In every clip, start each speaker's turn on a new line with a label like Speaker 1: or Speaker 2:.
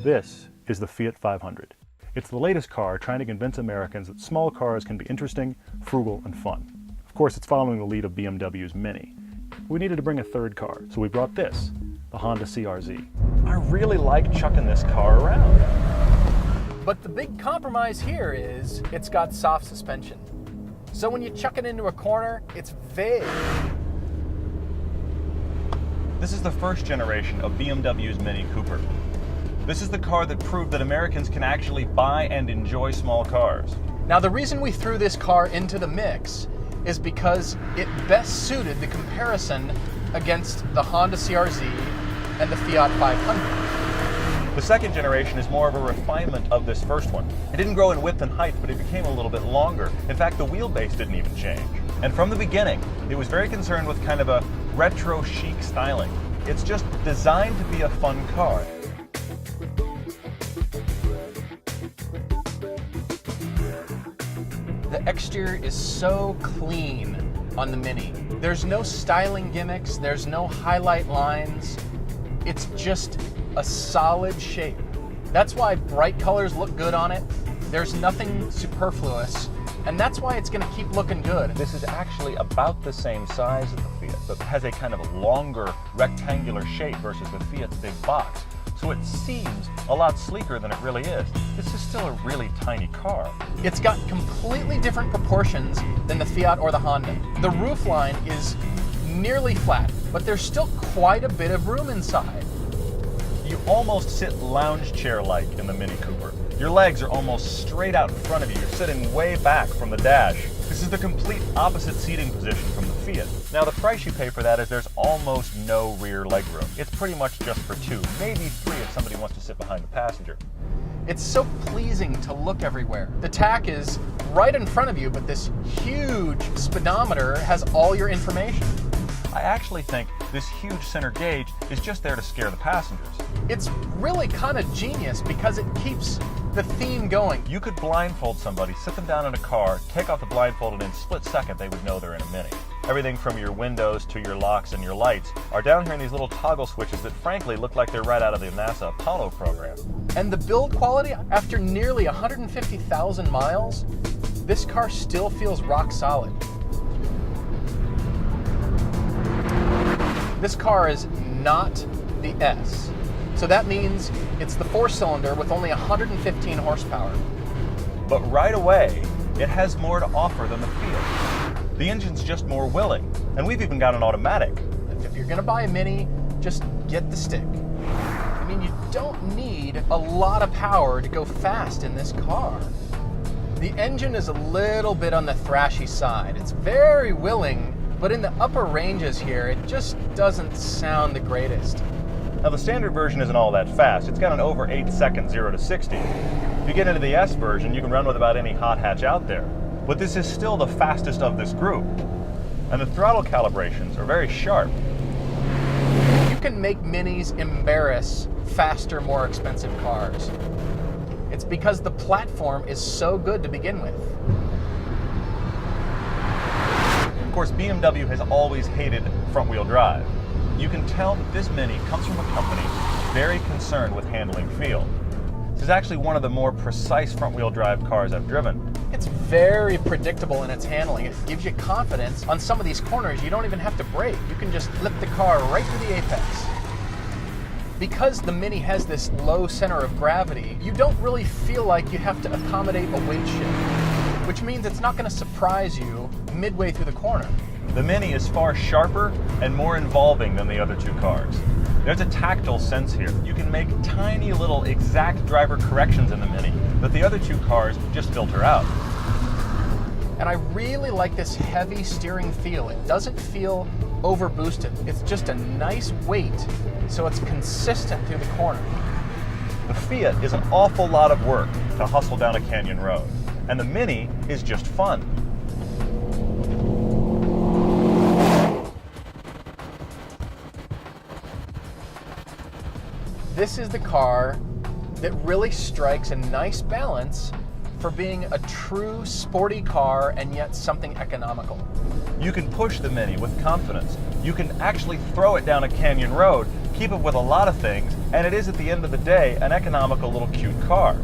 Speaker 1: This is the Fiat 500. It's the latest car trying to convince Americans that small cars can be interesting, frugal, and fun. Of course, it's following the lead of BMW's Mini. We needed to bring a third car, so we brought this, the Honda CR-Z. I really like chucking this car around.
Speaker 2: But the big compromise here is it's got soft suspension. So when you chuck it into a corner, it's vague.
Speaker 1: This is the first generation of BMW's Mini Cooper. This is the car that proved that Americans can actually buy and enjoy small cars.
Speaker 2: Now the reason we threw this car into the mix is because it best suited the comparison against the Honda CR-Z and the Fiat 500.
Speaker 1: The second generation is more of a refinement of this first one. It didn't grow in width and height, but it became a little bit longer. In fact, the wheelbase didn't even change. And from the beginning, it was very concerned with kind of a retro chic styling. It's just designed to be a fun car.
Speaker 2: The exterior is so clean on the Mini. There's no styling gimmicks, there's no highlight lines. It's just a solid shape. That's why bright colors look good on it. There's nothing superfluous, and that's why it's gonna keep looking good.
Speaker 1: This is actually about the same size as the Fiat, but has a kind of longer rectangular shape versus the Fiat's big box. So it seems a lot sleeker than it really is. This is still a really tiny car.
Speaker 2: It's got completely different proportions than the Fiat or the Honda. The roofline is nearly flat, but there's still quite a bit of room inside.
Speaker 1: You almost sit lounge chair-like in the Mini Cooper. Your legs are almost straight out in front of you. You're sitting way back from the dash. This is the complete opposite seating position from the Fiat. Now the price you pay for that is there's almost no rear legroom. It's pretty much just for two, maybe three if somebody wants to sit behind the passenger.
Speaker 2: It's so pleasing to look everywhere. The tach is right in front of you, but this huge speedometer has all your information.
Speaker 1: I actually think this huge center gauge is just there to scare the passengers.
Speaker 2: It's really kind of genius because it keeps the theme going.
Speaker 1: You could blindfold somebody, sit them down in a car, take off the blindfold, and in a split second they would know they're in a Mini. Everything from your windows to your locks and your lights are down here in these little toggle switches that frankly look like they're right out of the NASA Apollo program.
Speaker 2: And the build quality, after nearly 150,000 miles, this car still feels rock solid. This car is not the S. So that means it's the 4-cylinder with only 115 horsepower.
Speaker 1: But right away, it has more to offer than the Fiat. The engine's just more willing, and we've even got an automatic.
Speaker 2: If you're gonna buy a Mini, just get the stick. I mean, you don't need a lot of power to go fast in this car. The engine is a little bit on the thrashy side. It's very willing, but in the upper ranges here, it just doesn't sound the greatest.
Speaker 1: Now the standard version isn't all that fast. It's got an over 8-second 0 to 60. If you get into the S version, you can run with about any hot hatch out there. But this is still the fastest of this group. And the throttle calibrations are very sharp.
Speaker 2: You can make Minis embarrass faster, more expensive cars. It's because the platform is so good to begin with.
Speaker 1: Of course, BMW has always hated front-wheel drive. You can tell that this Mini comes from a company very concerned with handling feel. This is actually one of the more precise front-wheel drive cars I've driven.
Speaker 2: It's very predictable in its handling. It gives you confidence. On some of these corners, you don't even have to brake. You can just lift the car right to the apex. Because the Mini has this low center of gravity, you don't really feel like you have to accommodate a weight shift, which means it's not going to surprise you midway through the corner.
Speaker 1: The Mini is far sharper and more involving than the other two cars. There's a tactile sense here. You can make tiny little exact driver corrections in the Mini that the other two cars just filter out.
Speaker 2: And I really like this heavy steering feel. It doesn't feel overboosted. It's just a nice weight, so it's consistent through the corner.
Speaker 1: The Fiat is an awful lot of work to hustle down a canyon road, and the Mini is just fun.
Speaker 2: This is the car that really strikes a nice balance for being a true sporty car and yet something economical.
Speaker 1: You can push the Mini with confidence. You can actually throw it down a canyon road, keep keep up with a lot of things, and it is at the end of the day an economical little cute car.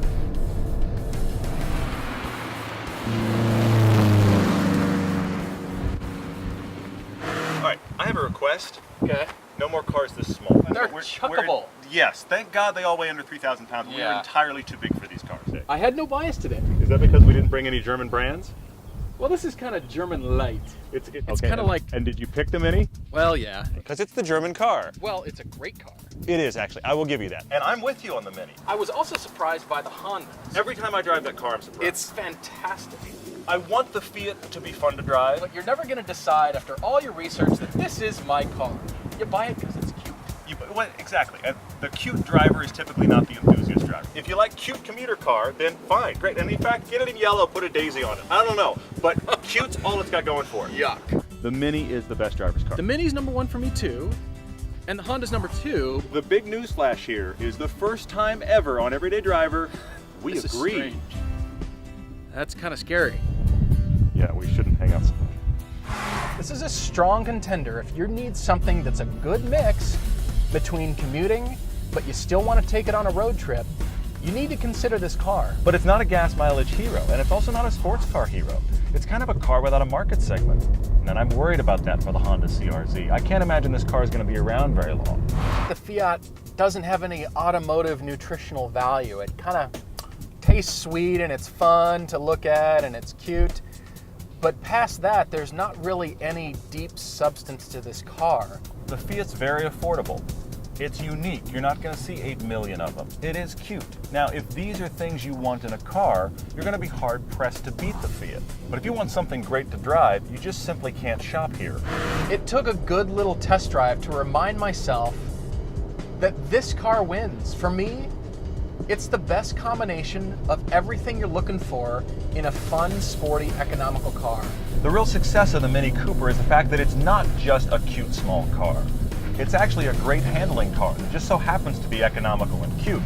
Speaker 1: All right, I have a request.
Speaker 2: Okay.
Speaker 1: No more cars this small.
Speaker 2: They're chuckable.
Speaker 1: Yes, thank God they all weigh under 3,000 pounds. We're
Speaker 2: Yeah.
Speaker 1: entirely too big for these cars.
Speaker 2: I had no bias today.
Speaker 1: Is that because we didn't bring any German brands?
Speaker 2: Well, this is kind of German light.
Speaker 1: It's
Speaker 2: kinda
Speaker 1: and-
Speaker 2: like-
Speaker 1: And did you pick the Mini?
Speaker 2: Well, yeah.
Speaker 3: Because it's the German car.
Speaker 2: Well, it's a great car.
Speaker 3: It is, actually. I will give you that.
Speaker 1: And I'm with you on the Mini.
Speaker 2: I was also surprised by the Honda.
Speaker 1: Every time I drive that car, I'm surprised.
Speaker 2: It's fantastic.
Speaker 1: I want the Fiat to be fun to drive.
Speaker 2: But you're never going to decide after all your research that this is my car. You buy it because it's cute.
Speaker 1: Exactly. And the cute driver is typically not the enthusiast driver. If you like cute commuter car, then fine, great. And in fact, get it in yellow, put a daisy on it. I don't know, but cute's all it's got going for it.
Speaker 2: Yuck.
Speaker 1: The Mini is the best driver's car.
Speaker 2: The Mini's number one for me too, and the Honda's number two.
Speaker 1: The big news flash here is the first time ever on Everyday Driver, we
Speaker 2: This is
Speaker 1: agree.
Speaker 2: strange. That's kind of scary.
Speaker 1: Yeah, we shouldn't hang out so much.
Speaker 2: This is a strong contender if you need something that's a good mix between commuting, but you still want to take it on a road trip. You need to consider this car.
Speaker 1: But it's not a gas mileage hero, and it's also not a sports car hero. It's kind of a car without a market segment. And I'm worried about that for the Honda CR-Z. I can't imagine this car is going to be around very long.
Speaker 2: The Fiat doesn't have any automotive nutritional value. It kind of tastes sweet and it's fun to look at and it's cute. But past that, there's not really any deep substance to this car.
Speaker 1: The Fiat's very affordable. It's unique. You're not going to see 8 million of them. It is cute. Now, if these are things you want in a car, you're going to be hard-pressed to beat the Fiat. But if you want something great to drive, you just simply can't shop here.
Speaker 2: It took a good little test drive to remind myself that this car wins. For me, it's the best combination of everything you're looking for in a fun, sporty, economical car.
Speaker 1: The real success of the Mini Cooper is the fact that it's not just a cute small car. It's actually a great handling car that just so happens to be economical and cute.